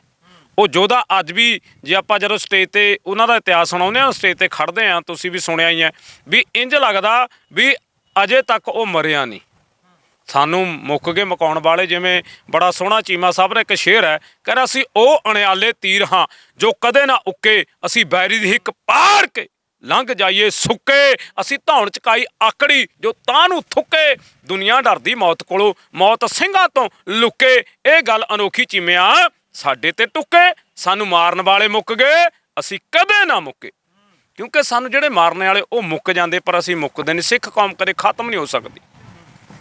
ਉਹ ਯੋਧਾ ਅੱਜ ਵੀ, ਜੇ ਆਪਾਂ ਜਦੋਂ ਸਟੇਜ 'ਤੇ ਉਹਨਾਂ ਦਾ ਇਤਿਹਾਸ ਸੁਣਾਉਂਦੇ ਹਾਂ, ਸਟੇਜ 'ਤੇ ਖੜ੍ਹਦੇ ਹਾਂ, ਤੁਸੀਂ ਵੀ ਸੁਣਿਆ ਹੀ ਹੈ ਵੀ ਇੰਝ ਲੱਗਦਾ ਵੀ ਅਜੇ ਤੱਕ ਉਹ ਮਰਿਆ ਨਹੀਂ। ਸਾਨੂੰ ਮੁੱਕ ਗਏ ਮਕਾਉਣ ਵਾਲੇ। ਜਿਵੇਂ ਬੜਾ ਸੋਹਣਾ ਚੀਮਾ ਸਾਹਿਬ ਦਾ ਇੱਕ ਸ਼ੇਰ ਹੈ, ਕਹਿੰਦਾ ਅਸੀਂ ਉਹ ਅਣਿਆਲੇ ਤੀਰ ਹਾਂ ਜੋ ਕਦੇ ਨਾ ਉੱਕੇ, ਅਸੀਂ ਬੈਰੀ ਦੀ ਹਿੱਕ ਪਾੜ ਕੇ ਲੰਘ ਜਾਈਏ ਸੁੱਕੇ, ਅਸੀਂ ਧੌਣ ਚਕਾਈ ਆਕੜੀ ਜੋ ਤਾਂ ਨੂੰ ਥੁੱਕੇ, ਦੁਨੀਆ ਡਰਦੀ ਮੌਤ ਕੋਲੋਂ, ਮੌਤ ਸਿੰਘਾਂ ਤੋਂ ਲੁੱਕੇ। ਇਹ ਗੱਲ ਅਨੋਖੀ ਚੀਮਿਆ, ਸਾਡੇ ਤੇ ਟੁੱਕੇ, ਸਾਨੂੰ ਮਾਰਨ ਵਾਲੇ ਮੁੱਕ ਗਏ, ਅਸੀਂ ਕਦੇ ਨਾ ਮੁੱਕੇ। ਕਿਉਂਕਿ ਸਾਨੂੰ ਜਿਹੜੇ ਮਾਰਨ ਵਾਲੇ ਉਹ ਮੁੱਕ ਜਾਂਦੇ, ਪਰ ਅਸੀਂ ਮੁੱਕਦੇ ਨਹੀਂ। ਸਿੱਖ ਕੌਮ ਕਦੇ ਖਤਮ ਨਹੀਂ ਹੋ ਸਕਦੀ।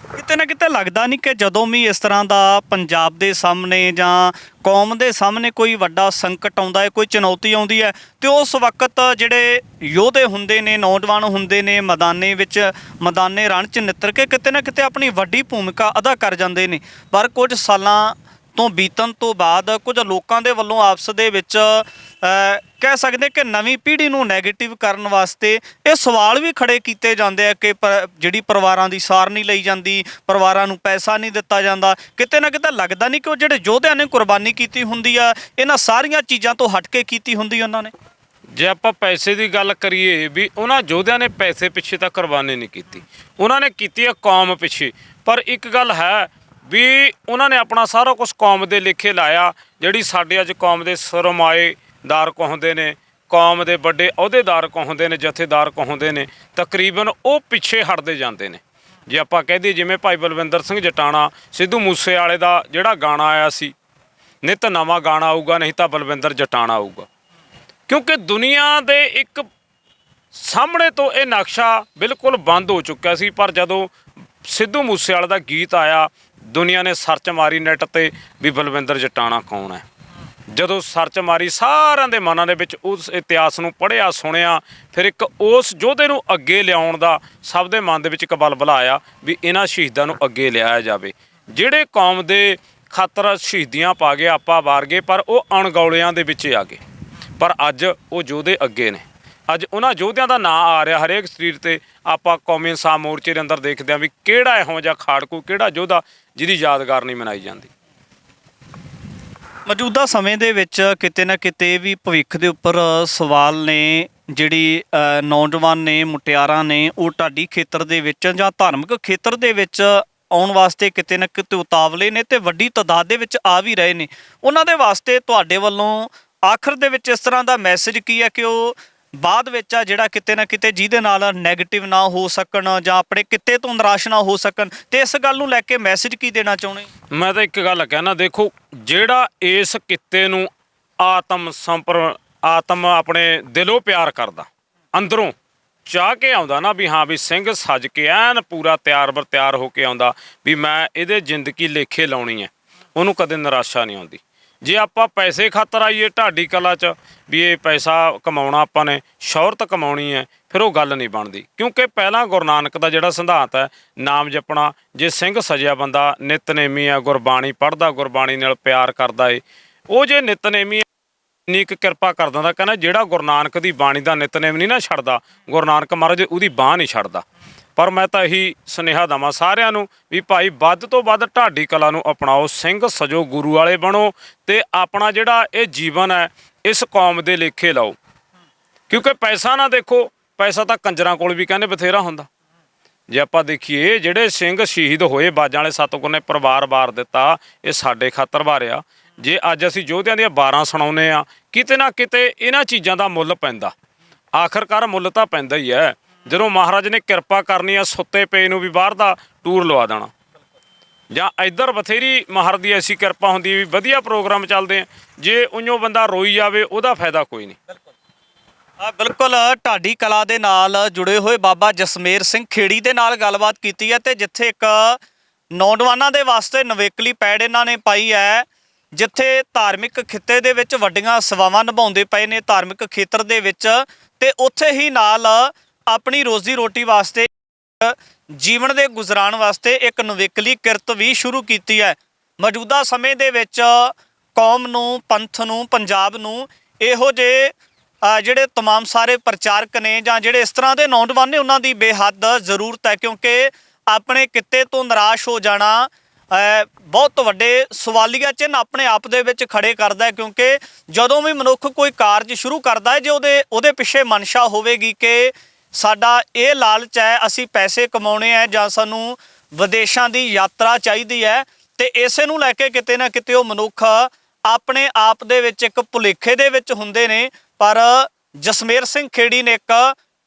ਕਿਤੇ ਨਾ ਕਿਤੇ ਲੱਗਦਾ ਨਹੀਂ ਕਿ ਜਦੋਂ ਵੀ ਇਸ ਤਰ੍ਹਾਂ ਦਾ ਪੰਜਾਬ ਦੇ ਸਾਹਮਣੇ ਜਾਂ ਕੌਮ ਦੇ ਸਾਹਮਣੇ ਕੋਈ ਵੱਡਾ ਸੰਕਟ ਆਉਂਦਾ ਹੈ, ਕੋਈ ਚੁਣੌਤੀ ਆਉਂਦੀ ਹੈ, ਤੇ ਉਸ ਵਕਤ ਜਿਹੜੇ ਯੋਧੇ ਹੁੰਦੇ ਨੇ, ਨੌਜਵਾਨ ਹੁੰਦੇ ਨੇ, ਮੈਦਾਨੇ ਰਣ 'ਚ ਨਿੱਤਰ ਕੇ ਕਿਤੇ ਨਾ ਕਿਤੇ ਆਪਣੀ ਵੱਡੀ ਭੂਮਿਕਾ ਅਦਾ ਕਰ ਜਾਂਦੇ ਨੇ। ਪਰ ਕੁਝ ਸਾਲਾਂ ਤੋਂ ਬੀਤਣ ਤੋਂ ਬਾਅਦ ਕੁਝ ਲੋਕਾਂ ਦੇ ਵੱਲੋਂ ਆਪਸ ਦੇ ਵਿੱਚ ਕਹਿ ਸਕਦੇ ਕਿ ਨਵੀਂ ਪੀੜ੍ਹੀ ਨੂੰ ਨੈਗੇਟਿਵ ਕਰਨ ਵਾਸਤੇ ਇਹ ਸਵਾਲ ਵੀ ਖੜੇ ਕੀਤੇ ਜਾਂਦੇ ਆ ਕਿ ਜਿਹੜੀ ਪਰਿਵਾਰਾਂ ਦੀ ਸਾਰ ਨਹੀਂ ਲਈ ਜਾਂਦੀ, ਪਰਿਵਾਰਾਂ ਨੂੰ ਪੈਸਾ ਨਹੀਂ ਦਿੱਤਾ ਜਾਂਦਾ। ਕਿਤੇ ਨਾ ਕਿਤੇ ਲੱਗਦਾ ਨਹੀਂ ਕਿ ਉਹ ਜਿਹੜੇ ਯੋਧਿਆਂ ਨੇ ਕੁਰਬਾਨੀ ਕੀਤੀ ਹੁੰਦੀ ਆ, ਇਹਨਾਂ ਸਾਰੀਆਂ ਚੀਜ਼ਾਂ ਤੋਂ ਹਟ ਕੇ ਕੀਤੀ ਹੁੰਦੀ ਉਹਨਾਂ ਨੇ। ਜੇ ਆਪਾਂ ਪੈਸੇ ਦੀ ਗੱਲ ਕਰੀਏ, ਵੀ ਉਹਨਾਂ ਯੋਧਿਆਂ ਨੇ ਪੈਸੇ ਪਿੱਛੇ ਤਾਂ ਕੁਰਬਾਨੀ ਨਹੀਂ ਕੀਤੀ, ਉਹਨਾਂ ਨੇ ਕੀਤੀ ਹੈ ਕੌਮ ਪਿੱਛੇ। ਪਰ ਇੱਕ ਗੱਲ ਹੈ ਵੀ ਉਹਨਾਂ ਨੇ ਆਪਣਾ ਸਾਰਾ ਕੁਛ ਕੌਮ ਦੇ ਲੇਖੇ ਲਾਇਆ। ਜਿਹੜੀ ਸਾਡੇ ਅੱਜ ਕੌਮ ਦੇ ਸਰਮਾਏਦਾਰ ਕਹਾਉਂਦੇ ਨੇ, ਕੌਮ ਦੇ ਵੱਡੇ ਅਹੁਦੇਦਾਰ ਕਹਾਉਂਦੇ ਨੇ, ਜਥੇਦਾਰ ਕਹਾਉਂਦੇ ਨੇ, ਤਕਰੀਬਨ ਉਹ ਪਿੱਛੇ ਹਟਦੇ ਜਾਂਦੇ ਨੇ। ਜੇ ਆਪਾਂ ਕਹਿ ਦਈਏ ਜਿਵੇਂ ਭਾਈ ਬਲਵਿੰਦਰ ਸਿੰਘ ਜਟਾਣਾ, ਸਿੱਧੂ ਮੂਸੇਵਾਲੇ ਦਾ ਜਿਹੜਾ ਗਾਣਾ ਆਇਆ ਸੀ, ਨਿੱਤ ਨਵਾਂ ਗਾਣਾ ਆਊਗਾ ਨਹੀਂ ਤਾਂ ਬਲਵਿੰਦਰ ਜਟਾਣਾ ਆਊਗਾ। ਕਿਉਂਕਿ ਦੁਨੀਆ ਦੇ ਇੱਕ ਸਾਹਮਣੇ ਤੋਂ ਇਹ ਨਕਸ਼ਾ ਬਿਲਕੁਲ ਬੰਦ ਹੋ ਚੁੱਕਿਆ ਸੀ। ਪਰ ਜਦੋਂ ਸਿੱਧੂ ਮੂਸੇਵਾਲੇ ਦਾ ਗੀਤ ਆਇਆ, ਦੁਨੀਆ ਨੇ ਸਰਚ ਮਾਰੀ ਨੈੱਟ 'ਤੇ ਵੀ ਬਲਵਿੰਦਰ ਜਟਾਣਾ ਕੌਣ ਹੈ। ਜਦੋਂ ਸਰਚ ਮਾਰੀ, ਸਾਰਿਆਂ ਦੇ ਮਨਾਂ ਦੇ ਵਿੱਚ ਉਸ ਇਤਿਹਾਸ ਨੂੰ ਪੜ੍ਹਿਆ, ਸੁਣਿਆ, ਫਿਰ ਇੱਕ ਉਸ ਯੋਧੇ ਨੂੰ ਅੱਗੇ ਲਿਆਉਣ ਦਾ ਸਭ ਦੇ ਮਨ ਦੇ ਵਿੱਚ ਇੱਕ ਬਲਬਲਾ ਆਇਆ ਵੀ ਇਹਨਾਂ ਸ਼ਹੀਦਾਂ ਨੂੰ ਅੱਗੇ ਲਿਆਇਆ ਜਾਵੇ, ਜਿਹੜੇ ਕੌਮ ਦੇ ਖਾਤਰ ਸ਼ਹੀਦੀਆਂ ਪਾ ਗਏ, ਆਪਾਂ ਵਾਰ ਗਏ, ਪਰ ਉਹ ਅਣਗੌਲਿਆਂ ਦੇ ਵਿੱਚ ਆ ਗਏ। ਪਰ ਅੱਜ ਉਹ ਯੋਧੇ ਅੱਗੇ ਨੇ। ਅੱਜ ਉਹਨਾਂ ਯੋਧਿਆਂ ਦਾ ਨਾਂ ਆ ਰਿਹਾ ਹਰੇਕ ਸਰੀਰ 'ਤੇ। ਆਪਾਂ ਕੌਮੀ ਇਨਸਾਫ ਮੋਰਚੇ ਦੇ ਅੰਦਰ ਦੇਖਦੇ ਹਾਂ ਵੀ ਕਿਹੜਾ ਇਹੋ ਜਿਹਾ ਖਾੜਕੂ, ਕਿਹੜਾ ਯੋਧਾ ਜਿਹਦੀ ਯਾਦਗਾਰ ਨਹੀਂ ਮਨਾਈ ਜਾਂਦੀ। ਮੌਜੂਦਾ ਸਮੇਂ ਦੇ ਵਿੱਚ ਕਿਤੇ ਨਾ ਕਿਤੇ ਵੀ ਭਵਿੱਖ ਦੇ ਉੱਪਰ ਸਵਾਲ ਨੇ। ਜਿਹੜੀ ਨੌਜਵਾਨ ਨੇ, ਮੁਟਿਆਰਾਂ ਨੇ, ਉਹ ਢਾਡੀ ਖੇਤਰ ਦੇ ਵਿੱਚ ਜਾਂ ਧਾਰਮਿਕ ਖੇਤਰ ਦੇ ਵਿੱਚ ਆਉਣ ਵਾਸਤੇ ਕਿਤੇ ਨਾ ਕਿਤੇ ਉਤਾਵਲੇ ਨੇ ਤੇ ਵੱਡੀ ਤਾਦਾਦ ਦੇ ਵਿੱਚ ਆ ਵੀ ਰਹੇ ਨੇ। ਉਹਨਾਂ ਦੇ ਵਾਸਤੇ ਤੁਹਾਡੇ ਵੱਲੋਂ ਆਖਰ ਦੇ ਵਿੱਚ ਇਸ ਤਰ੍ਹਾਂ ਦਾ ਮੈਸੇਜ ਕੀ ਹੈ ਕਿ ਉਹ ਬਾਅਦ ਵਿੱਚ ਆ ਜਿਹੜਾ ਕਿਤੇ ਨਾ ਕਿਤੇ ਜਿਹਦੇ ਨਾਲ ਨੈਗੇਟਿਵ ਨਾ ਹੋ ਸਕਣ ਜਾਂ ਆਪਣੇ ਕਿੱਤੇ ਤੋਂ ਨਿਰਾਸ਼ ਨਾ ਹੋ ਸਕਣ, ਤੇ ਇਸ ਗੱਲ ਨੂੰ ਲੈ ਕੇ ਮੈਸੇਜ ਕੀ ਦੇਣਾ ਚਾਹੁੰਦੇ? ਮੈਂ ਤਾਂ ਇੱਕ ਗੱਲ ਕਹਿਣਾ, ਦੇਖੋ ਜਿਹੜਾ ਇਸ ਕਿੱਤੇ ਨੂੰ ਆਤਮ ਆਪਣੇ ਦਿਲੋਂ ਪਿਆਰ ਕਰਦਾ, ਅੰਦਰੋਂ ਚਾਹ ਕੇ ਆਉਂਦਾ ਨਾ ਵੀ ਹਾਂ ਵੀ ਸਿੰਘ ਸੱਜ ਕੇ ਐਨ ਪੂਰਾ ਤਿਆਰ ਹੋ ਕੇ ਆਉਂਦਾ ਵੀ ਮੈਂ ਇਹਦੇ ਜ਼ਿੰਦਗੀ ਲੇਖੇ ਲਾਉਣੀ ਹੈ, ਉਹਨੂੰ ਕਦੇ ਨਿਰਾਸ਼ਾ ਨਹੀਂ ਆਉਂਦੀ। ਜੇ ਆਪਾਂ ਪੈਸੇ ਖਾਤਰ ਆਈਏ ਢਾਡੀ ਕਲਾ 'ਚ ਵੀ ਇਹ ਪੈਸਾ ਕਮਾਉਣਾ, ਆਪਾਂ ਨੇ ਸ਼ੌਹਰਤ ਕਮਾਉਣੀ ਹੈ, ਫਿਰ ਉਹ ਗੱਲ ਨਹੀਂ ਬਣਦੀ। ਕਿਉਂਕਿ ਪਹਿਲਾਂ ਗੁਰੂ ਨਾਨਕ ਦਾ ਜਿਹੜਾ ਸਿਧਾਂਤ ਹੈ, ਨਾਮ ਜਪਣਾ, ਜੇ ਸਿੰਘ ਸਜਿਆ ਬੰਦਾ ਨਿਤਨੇਮੀ ਹੈ, ਗੁਰਬਾਣੀ ਪੜ੍ਹਦਾ, ਗੁਰਬਾਣੀ ਨਾਲ ਪਿਆਰ ਕਰਦਾ ਏ, ਉਹ ਜੇ ਨਿਤਨੇਮੀ ਇੰਨੀ ਕੁ ਕਿਰਪਾ ਕਰ ਦਿੰਦਾ, ਕਹਿੰਦਾ ਜਿਹੜਾ ਗੁਰੂ ਨਾਨਕ ਦੀ ਬਾਣੀ ਦਾ ਨਿਤਨੇਮ ਨਹੀਂ ਨਾ ਛੱਡਦਾ, ਗੁਰੂ ਨਾਨਕ ਮਹਾਰਾਜ ਉਹਦੀ ਬਾਂਹ ਨਹੀਂ ਛੱਡਦਾ। ਪਰ ਮੈਂ ਤਾਂ ਇਹੀ ਸੁਨੇਹਾ ਦੇਵਾਂ ਸਾਰਿਆਂ ਨੂੰ ਵੀ ਭਾਈ ਵੱਧ ਤੋਂ ਵੱਧ ਢਾਡੀ ਕਲਾ ਨੂੰ ਅਪਣਾਓ, ਸਿੰਘ ਸਜੋ, ਗੁਰੂ ਵਾਲੇ ਬਣੋ, ਅਤੇ ਆਪਣਾ ਜਿਹੜਾ ਇਹ ਜੀਵਨ ਹੈ ਇਸ ਕੌਮ ਦੇ ਲੇਖੇ ਲਾਓ। ਕਿਉਂਕਿ ਪੈਸਾ ਨਾ ਦੇਖੋ, ਪੈਸਾ ਤਾਂ ਕੰਜਰਾਂ ਕੋਲ ਵੀ ਕਹਿੰਦੇ ਬਥੇਰਾ ਹੁੰਦਾ। ਜੇ ਆਪਾਂ ਦੇਖੀਏ ਜਿਹੜੇ ਸਿੰਘ ਸ਼ਹੀਦ ਹੋਏ, ਬਾਜਾਂ ਵਾਲੇ ਸਤਿਗੁਰ ਨੇ ਪਰਿਵਾਰ ਵਾਰ ਦਿੱਤਾ, ਇਹ ਸਾਡੇ ਖਾਤਰ ਵਾਰਿਆ। ਜੇ ਅੱਜ ਅਸੀਂ ਯੋਧਿਆਂ ਦੀਆਂ 12 ਸੁਣਾਉਂਦੇ ਆ, ਕਿਤੇ ਨਾ ਕਿਤੇ ਇਹਨਾਂ ਚੀਜ਼ਾਂ ਦਾ ਮੁੱਲ ਪੈਂਦਾ। ਆਖਰਕਾਰ ਮੁੱਲ ਤਾਂ ਪੈਂਦਾ ਹੀ ਹੈ। ਜਦੋਂ ਮਹਾਰਾਜ ਨੇ ਕਿਰਪਾ ਕਰਨੀ ਆ, ਸੁੱਤੇ ਪਏ ਨੂੰ ਵੀ ਬਾਹਰ ਦਾ ਟੂਰ ਲਵਾ ਦੇਣਾ, ਜਾਂ ਇੱਧਰ ਬਥੇਰੀ ਮਹਾਰਾਜ ਦੀ ਐਸੀ ਕਿਰਪਾ ਹੁੰਦੀ ਵੀ ਵਧੀਆ ਪ੍ਰੋਗਰਾਮ ਚੱਲਦੇ ਆ, ਜੇ ਉਈਓ ਬੰਦਾ ਰੋਈ ਜਾਵੇ ਉਹਦਾ ਫਾਇਦਾ ਕੋਈ ਨਹੀਂ। ਬਿਲਕੁਲ ਢਾਡੀ ਕਲਾ ਦੇ ਨਾਲ ਜੁੜੇ ਹੋਏ ਬਾਬਾ ਜਸਮੇਰ ਸਿੰਘ ਖੇੜੀ ਦੇ ਨਾਲ ਗੱਲਬਾਤ ਕੀਤੀ ਹੈ, ਤੇ ਜਿੱਥੇ ਇੱਕ ਨੌਜਵਾਨਾਂ ਦੇ ਵਾਸਤੇ ਨਵੇਕਲੀ ਪੈੜ ਇਹਨਾਂ ਨੇ ਪਾਈ ਹੈ, ਜਿੱਥੇ ਧਾਰਮਿਕ ਖਿੱਤੇ ਦੇ ਵਿੱਚ ਵੱਡੀਆਂ ਸੇਵਾਵਾਂ ਨਿਭਾਉਂਦੇ ਪਏ ਨੇ ਧਾਰਮਿਕ ਖੇਤਰ ਦੇ ਵਿੱਚ, ਤੇ ਉੱਥੇ ਹੀ ਨਾਲ ਆਪਣੀ ਰੋਜ਼ੀ ਰੋਟੀ ਵਾਸਤੇ ਜੀਵਨ ਦੇ ਗੁਜ਼ਾਰਨ ਵਾਸਤੇ ਇੱਕ ਨਵੇਕਲੀ ਕਿਰਤ ਵੀ ਸ਼ੁਰੂ ਕੀਤੀ ਹੈ। ਮੌਜੂਦਾ ਸਮੇਂ ਦੇ ਵਿੱਚ ਕੌਮ ਨੂੰ, ਪੰਥ ਨੂੰ, ਪੰਜਾਬ ਨੂੰ ਇਹੋ ਜਿਹੇ ਜਿਹੜੇ तमाम ਸਾਰੇ ਪ੍ਰਚਾਰਕ ਨੇ ਜਾਂ ਜਿਹੜੇ ਇਸ ਤਰ੍ਹਾਂ ਦੇ ਨੌਜਵਾਨ ਨੇ ਉਹਨਾਂ ਦੀ ਬੇਹੱਦ ਜ਼ਰੂਰਤ ਹੈ, ਕਿਉਂਕਿ ਆਪਣੇ ਕਿੱਤੇ ਤੋਂ ਨਿਰਾਸ਼ ਹੋ ਜਾਣਾ ਬਹੁਤ ਵੱਡੇ ਸਵਾਲੀਆ ਚਿੰਨ੍ਹ ਆਪਣੇ ਆਪ ਦੇ ਵਿੱਚ ਖੜੇ ਕਰਦਾ ਹੈ। ਕਿਉਂਕਿ ਜਦੋਂ ਵੀ ਮਨੁੱਖ ਕੋਈ ਕਾਰਜ ਸ਼ੁਰੂ ਕਰਦਾ ਹੈ, ਜੇ ਉਹਦੇ ਪਿੱਛੇ ਮਨਸ਼ਾ ਹੋਵੇਗੀ ਕਿ ਸਾਡਾ ਇਹ ਲਾਲਚ ਹੈ, ਅਸੀਂ ਪੈਸੇ ਕਮਾਉਣੇ ਹੈ ਜਾਂ ਸਾਨੂੰ ਵਿਦੇਸ਼ਾਂ ਦੀ ਯਾਤਰਾ ਚਾਹੀਦੀ ਹੈ, ਤੇ ਇਸੇ ਨੂੰ ਲੈ ਕੇ ਕਿਤੇ ਨਾ ਕਿਤੇ ਉਹ ਮਨੁੱਖ ਆਪਣੇ ਆਪ ਦੇ ਵਿੱਚ ਇੱਕ ਭੁਲੇਖੇ ਦੇ ਵਿੱਚ ਹੁੰਦੇ ਨੇ। ਪਰ ਜਸਮੇਰ ਸਿੰਘ ਖੇੜੀ ਨੇ ਇੱਕ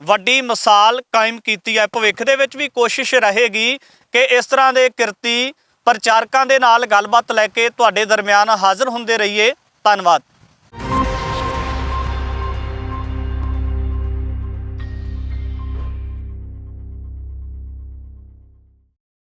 ਵੱਡੀ ਮਿਸਾਲ ਕਾਇਮ ਕੀਤੀ ਹੈ। ਭਵਿੱਖ ਦੇ ਵਿੱਚ ਵੀ ਕੋਸ਼ਿਸ਼ ਰਹੇਗੀ ਕਿ ਇਸ ਤਰ੍ਹਾਂ ਦੇ ਕਿਰਤੀ ਪ੍ਰਚਾਰਕਾਂ ਦੇ ਨਾਲ ਗੱਲਬਾਤ ਲੈ ਕੇ ਤੁਹਾਡੇ ਦਰਮਿਆਨ ਹਾਜ਼ਰ ਹੁੰਦੇ ਰਹੀਏ। ਧੰਨਵਾਦ।